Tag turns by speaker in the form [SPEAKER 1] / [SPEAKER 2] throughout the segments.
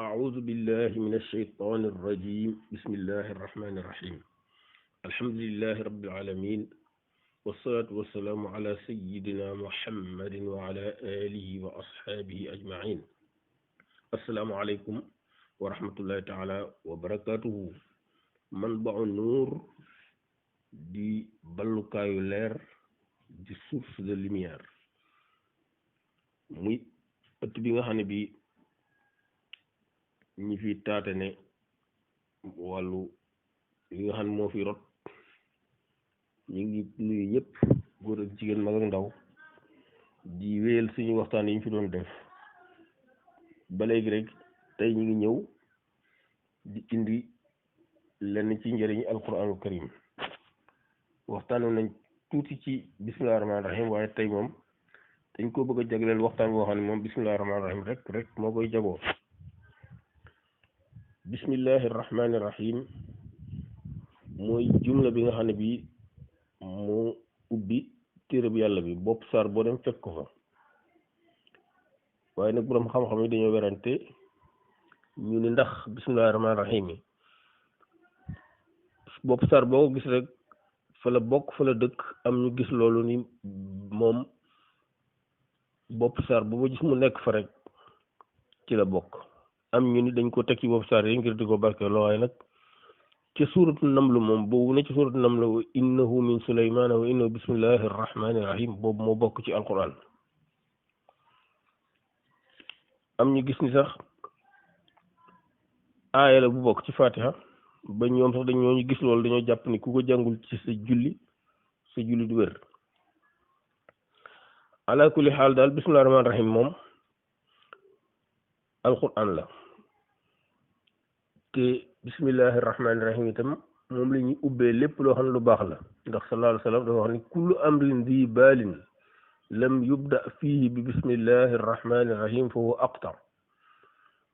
[SPEAKER 1] أعوذ بالله من الشيطان الرجيم بسم الله الرحمن الرحيم الحمد لله رب العالمين والصلاة والسلام على سيدنا محمد وعلى آله وأصحابه أجمعين السلام عليكم ورحمة الله تعالى وبركاته منبع النور di ballukaayu leer di source de lumière muy ëtt bi nga xam ne bi ñi fi taate ne wàllu li nga xam ne moo fi rot ñu ngi nuyu ñëpp góor ak jigéen mag ak ndaw di wéyal suñu waxtaan yi ñu fi doon def ba léegi rek tey ñu ngi ñëw di indi lenn ci njëriñu alquraanul karim waxtaanoon nañ tuuti ci bismillahi rahmaani rahim waaye tey moom dañ ko bëgg a jagleel waxtaan boo xam ne moom bismillahi rahmaani rahim rek moo koy jagoo bismillahi rahmaani rahim mooy jumla bi nga xam ne bii moo ubbi téereb yàlla bi bopp saar boo dem fekk ko fa waaye nag boroom xam-xam yi dañoo werante ñu ni ndax bismillahi rahmaani rahim yi bopp saar boo ko gis rek fa la bokk fa la dëkk am ñu gis loolu ni moom bopp saar booba gis mu nekk fa rek ci la bokk am ñu ni dañ ko teg ci bopp saar yi ngir di ko barkeeloo waaye nag ci suuratu naml moom boobu ne ci suuratu naml wa innahu min suleymaana wa innahu bismillahi rahmaani rahim boobu moo bokk ci alquran am ñu gis ni sax aaya la bu bokk ci fatiha ba ñoom sax dañoo ñu gis loolu dañoo jàpp ni ku ko jàngul ci sa julli du wér ala kulli xaal daal bismillahi rahmaani rahim moom alquran la te bismillahi rahmaani rahim itam moom la ñuy ubbee lépp loo xam ne lu baax la ndax sallallahu alayhi wa sallam dafa wax ni kullu amrin di baalin lam yubda fihi bi bismillahi rahmaani rahim fa huwa aqta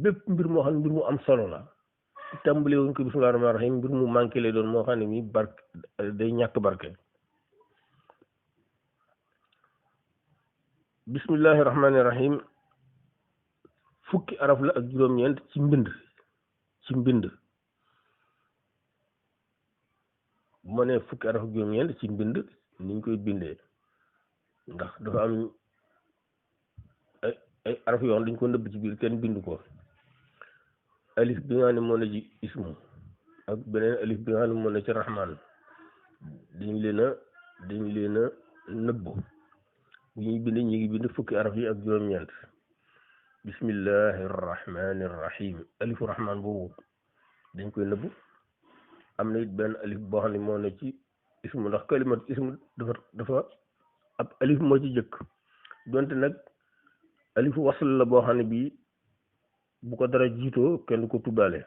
[SPEAKER 1] bépp mbir moo xam ne mbir mu am solo la tàmbale wuñ ko bismillahi rahmaani rahim mbir mu manqué lay doon moo xam ne mi barke day ñàkk barke bismillahi rahmaani rahim fukki araf la ak juróom-ñeent ci mbind bu ma nee fukki araf ak juróom-ñeent ci mbind ni ñu koy bindee ndax dafa am ay araf yoo xam dañ ko nëbb ci biir kenn bind ko alif bi nga xam ne moo ne ci ismu ak beneen alif bi nga xam ne moo ne ci rahman dañ leen a nëbb bu ñuy bind ñu ngi bind fukki araf yi ak juróom-ñeent bismillahi rahmani rahim alifu rahman boobu dañ koy nëbb am na it benn alif boo xam ne moo ne ci ismu ndax kalimat ismu dafa ab alif moo ci jëkk donte nag alifu wasl la boo xam ne bii bu ko dara jiitoo kenn du ko tuddaale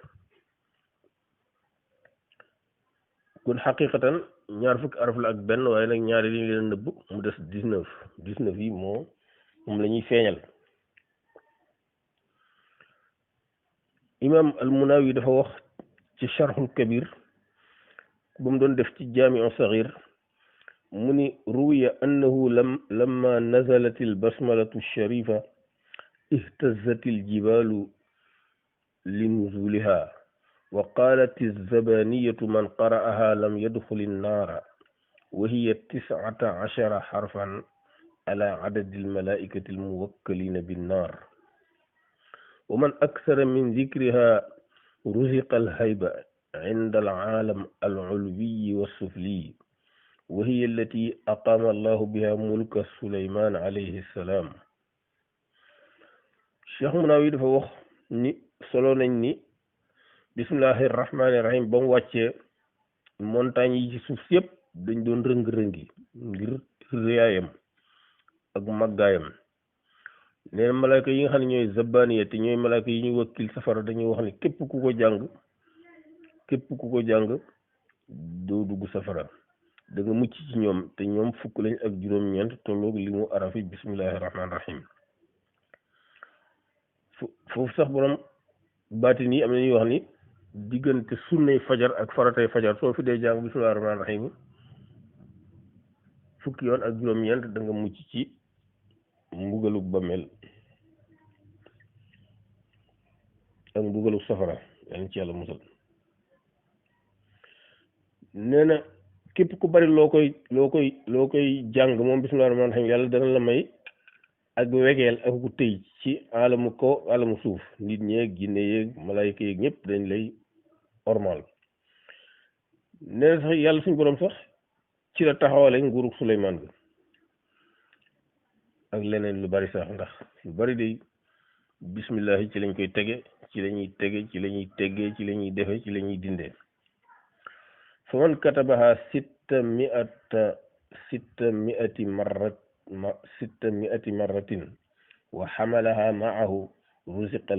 [SPEAKER 1] kon xaqiqatan ñaar fukki araf la ak benn waaye nag ñaari li leen nëbb mu des 19 yi moom la ñuy feeñal imam al-Munawi dafa wax ci charxul kabir ba mu doon def ci jaamiu saxir mu ni ruwiya annahu lamma nazalat al-basmalatu sharifa ihtazat al-jibalu linuzuliha wa qalat az-zabaniyatu man qara'aha lam yadxul an-naara wa hiya 19 xarfan ala adadi al-malaa'ikati al-muwakkalina bin-naar wa man akthara min dhikriha ruziqa al-hayba inda al-aalam al-ulwi was-sufli wa hiya allati aqama allahu biha mulka Suleymaan alayhi salaam. Cheikh Munawi dafa wax ni solo nañ ni bismillahi rahmaani rahim ba mu wàccee montagne yi ci suuf si yëpp dañ doon rëng-rëngi ngir réyaayam ak màggaayam neen malaaka yi nga xam ne ñooy zabaniya te ñooy malaaka yi ñu wakkil safara dañuy wax ni képp ku ko jàng doo dugg safara da nga mucc ci ñoom te ñoom fukk lañ ak juróom-ñeent tolloog li mu arafi bismillahi rahmaani rahim foofu sax borom baatin yi am na ñuy wax ni diggante sunnay fajar ak faratay fajar soo fi dee jàng bismillahi rahmaani rahim fukki yoon ak juróom-ñeent da nga mucc ci mbugalug ba mel ak mbugalu safara yàlla ci yàlla musal. nee na képp ku bari loo koy jàng moom bismillaahi rahmaani rahiim yàlla dana la may ak wegeel ak ku tëy ci alamu kaw alamu suuf nit ñeeg jinne yeeg malaayka yeeg ñëpp dañ lay ormal. nee na sax yàlla suñu borom sax ci la taxawale nguurug Suleymaan bi ak leneen lu bari sax ndax lu bari day bismillahi ci lañ koy tege ci lañuy tege ci lañuy teggee ci lañuy defe ci lañuy dindee. fa man katabaha sitta miati marratin wa xamalaha maahu ruziqa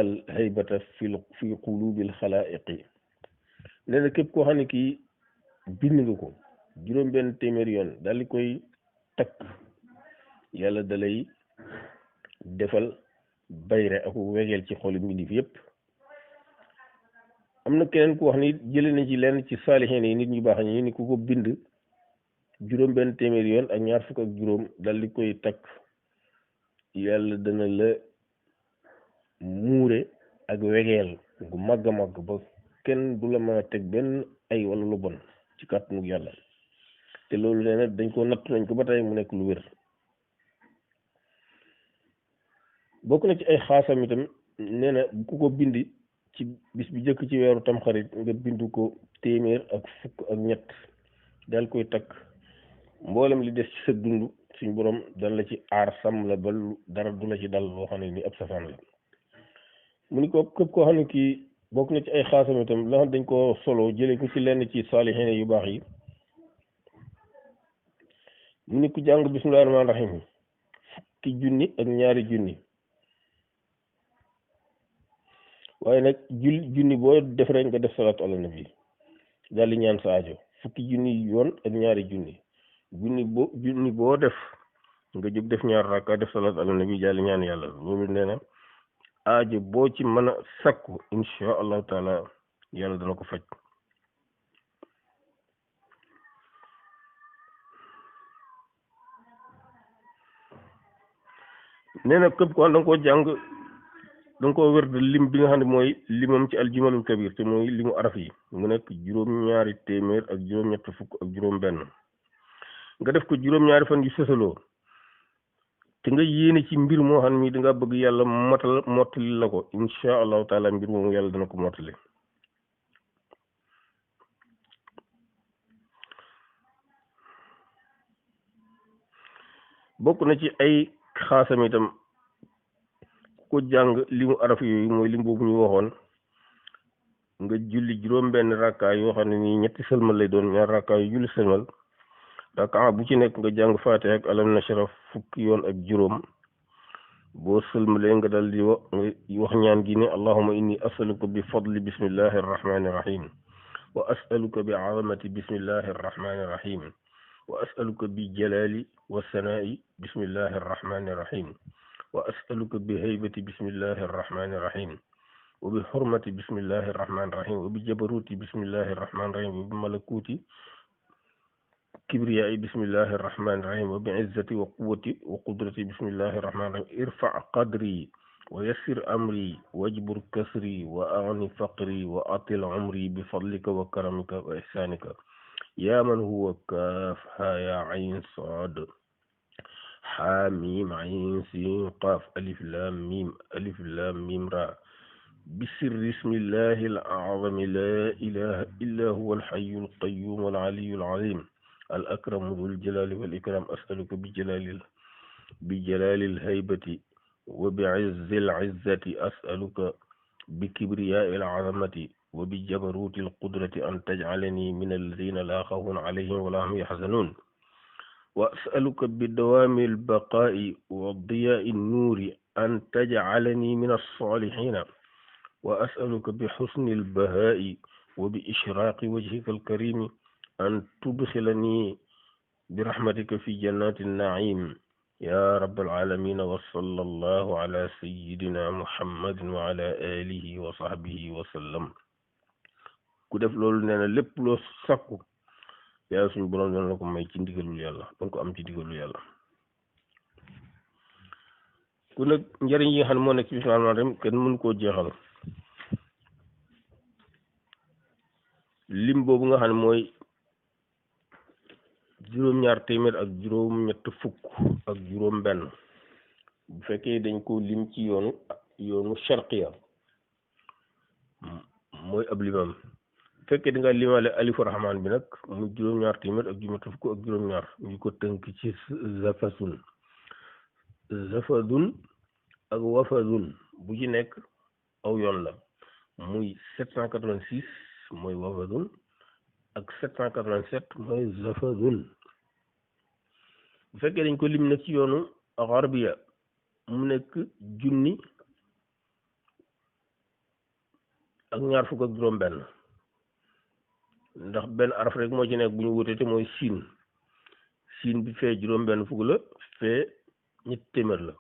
[SPEAKER 1] alhaybata fi qulubi alxalaiqi. nee na képp koo xam ne kii bind nga ko juróom benn téeméer yoon daal di koy takk yàlla dalay defal bayre ak wegeel ci xolu mbindeef yépp. am na keneen ku wax ni jële na ci lenn ci saalixiin yi nit ñu baax ñi ni ku ko bind juróom benn téeméer yoon ak ñaar fukk ak juróom dal di koy takk yàlla dana la muure ak wegeel gu màgg a màgg ba kenn du la mën a teg benn ay wala lu bon ci kàttanu yàlla. te loolu nee na dañ ko natt nañ ko ba tey mu nekk lu wér. bokk na ci ay xaasam itam nee na ku ko bindi ci bis bi jëkk ci weeru tamxarit nga bindu ko téeméer ak fukk ak ñett dal koy takk mboolem li des ci sa dund suñ borom dana la ci aar sàmm la ba dara du la ci dal loo xam ne ni ab safaan la. mu ni ko képp koo xam ne kii bokk na ci ay xaasam itam la xam dañ ko solo jëlee ko ci lenn ci saalixiin yu baax yi. mu ni ku jàng bismillaahi rahmaani rahiim fukki junni ak ñaari junni waaye nag junni boo def rek nga def salaatu ala nabi daal di ñaan sa aajo fukki junni yoon ak ñaari junni boo def nga jóg def ñaar rakka def salaatu ala nabi daal di ñaan yàlla moom it nee na aajo boo ci mën a sakku insha allahu taala yàlla dana ko faj. nee na képp ko da nga koo jàng da nga koo wér de lim bi nga xam ne mooy limam ci aljumalul kabir te mooy limu araf yi mu nekk juróom-ñaari téeméer ak juróom-ñett fukk ak juróom-benn nga def ko juróom-ñaari fan yu sësaloo te nga yéene ci mbir moo xam ne mii da nga bëgg yàlla mottali la ko insha allahu taala mbir moomu yàlla dana ko mottali. bokk na ci ay xaasam itam ko jàng limu araf yooyu mooy lim boobu ñu waxoon nga julli juróom benn rakka yoo xam ne nii ñetti sëlmal lay doon ñaar rakka yu julli sëlmal rakka bu ci nekk nga jàng faatiha ak alam nashrah fukki yoon ak juróom boo sëlmalee nga dal di wax ñaan gi ne allahumma inni asaluka bi fadli bismillahi arrahmani irrahim wa asaluka bi azamati bismillahi arrahmani irrahim wa asaluka bi jalali wa sanaa'i bismillahi arrahmani irrahim wa asaluka bi haybati bismillahi arrahmani irrahim wa bi xurmati bismillahi irrahmani irrahim wa bi jabaruti bismillahi irrahmani irrahim wa bi malakuti kibriyaai bismillahi irrahmani irrahim wa bi izzati wa quwati wa qudrati bismillahi irrahmani irrahim irfa qadri wa yassir amri wajbur kasri wa agni faqri wa atil umri bi fadlika wa karamika wa ihsanika yaa man huwa kaaf haa yaa ayn saad haa miim ayn siin qaaf alif laam miim raa bisirri ismillahi al-a'zami laa ilaaha illaa huwa al-hayyul qayyuum al-aliyyul aziim al-akramu dhul jalaali wal ikraam as'aluka bi jalaalil haybati wa bi'izzil izzati as'aluka bi kibriyaa'il 'azamati wa bi jabaruutil qudrati an taj'alanii mina allaziina laa khawfun 'alayhim wa laa hum yahzanuun wa as'aluka bi dawaamil baqaa'i wa diyaa'in nuuri an taj'alanii mina as-saalihiina wa as'aluka bi husnil bahaa'i wa bi ishraaqi wajhikal kariimi an tudxilanii bi rahmatika fi jannaati na'iim yaa rabbal aalamiina wa sallallahu ala sayyidina muhammadin wa ala aalihi wa sahbihi wa sallam. ku def loolu nee na lépp loo sakku yàlla suñu borom dana la ko may ci ndigalul yàlla danga ko am ci ndigalul yàlla. ku nag njëriñ yi nga xam ne moo nekk ci bismillaahi rahmaani rahiim kenn mënu koo jeexal. lim boobu nga xam ne mooy juróom-ñaar téeméer ak juróom-ñett fukk ak juróom-benn bu fekkee dañ ko lim ci yoonu sharqiya mooy ab limam bu fekkee da nga limaale alifu rahmaan bi nag muy juróom-ñaar téeméer ak juróom-ñett fukk ak juróom-ñaar ñu ko tënk ci zafadun ak wafadun bu ci nekk aw yoon la muy 786 mooy wafadun ak 787 mooy zafadun bu fekkee dañ ko lim nag ci yoonu garbiya mu nekk junni ak ñaar fukk ak juróom benn ndax benn araf rek moo ci nekk bu ñu wutee te mooy siin bi fee juróom benn fukk la fee ñetti téeméer la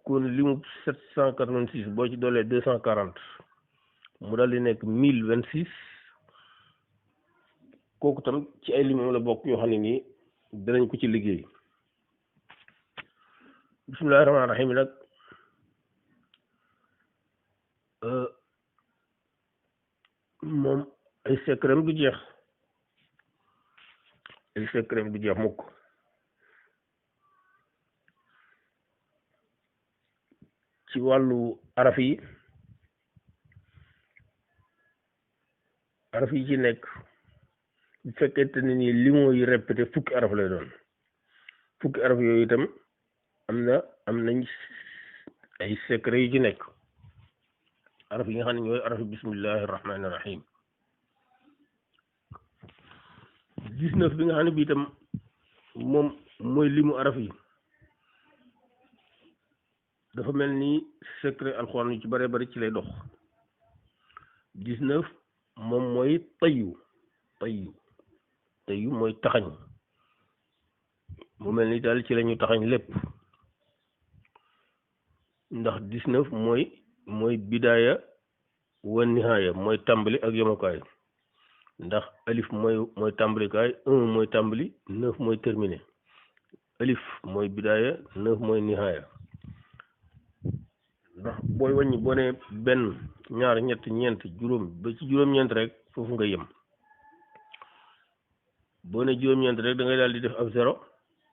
[SPEAKER 1] kon limu 786 boo ci doolee 240 mu daal di nekk 1026 kooku tam ci ay limam la bokk yoo xam ne nii danañ ko ci liggéey. bismillaahi rahmaani rahiim nag moom ay secret du jeex mukk. ci wàllu araf yi ci nekk bu fekkente ne nii limoo yi répété fukki araf lay doon fukki araf yooyu itam am nañ ay secret yu ci nekk araf yi nga xam ne ñooy arafi bismillahi rahmaani rahim 19 bi nga xam ne bi itam moom mooy limu araf yi dafa mel ni secret alxuraan yu ci bare bari ci lay dox 19 moom mooy tayyu mooy taxañ mu mel ni daal ci lañu taxañ lépp ndax 19 mooy bidaaya wa nihaaya mooy tàmbali ak yemukaay ndax alif mooy tàmbalikaay 1 mooy tàmbali 9 mooy terminé alif mooy bidaaya 9 mooy nihaaya ndax booy wàññi boo ne benn ñaar ñett ñeent juróom ba ci juróom-ñeent rek foofu nga yem boo ne juróom-ñeent rek da ngay daal di def ab zéro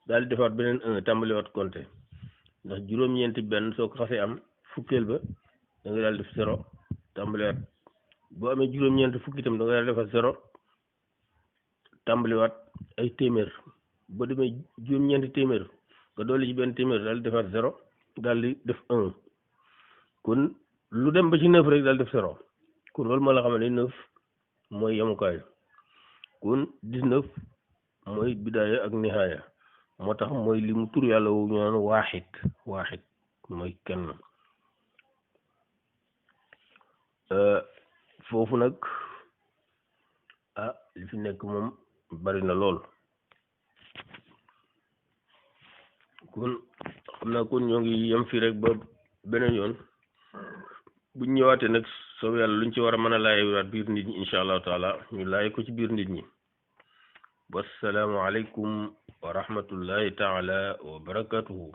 [SPEAKER 1] daal di defaat beneen 1 tàmbaliwaat compter ndax juróom-ñeenti benn soo ko xasee am fukkeel ba da ngay daal def zéro tàmbaliwaat boo amee juróom-ñeent fukki itam da ngay daal defaat zéro tàmbaliwaat ay téeméer boo demee juróom-ñeenti téeméer nga dolli ci benn téeméer daal di defaat zéro daal di def 1 kon lu dem ba ci 9 rek daal def zéro kon loolu moo la xamal ne 9 mooy yemukaay kon 19 mooy bidaaya ak nihaaya moo tax mooy li mu tur yàlla wu ñu naan waaxid mooy kenn foofu nag li fi nekk moom bari na lool kon xam naa kon ñoo ngi yem fii rek ba beneen yoon buñ ñëwaatee nag soob yàlla luñ ci war a mën a laayewaat biir nit ñi incha allahu taala ñu laaye ko ci biir nit ñi wassalaamu aleykum wa rahmatullahi taala wa barakatuhu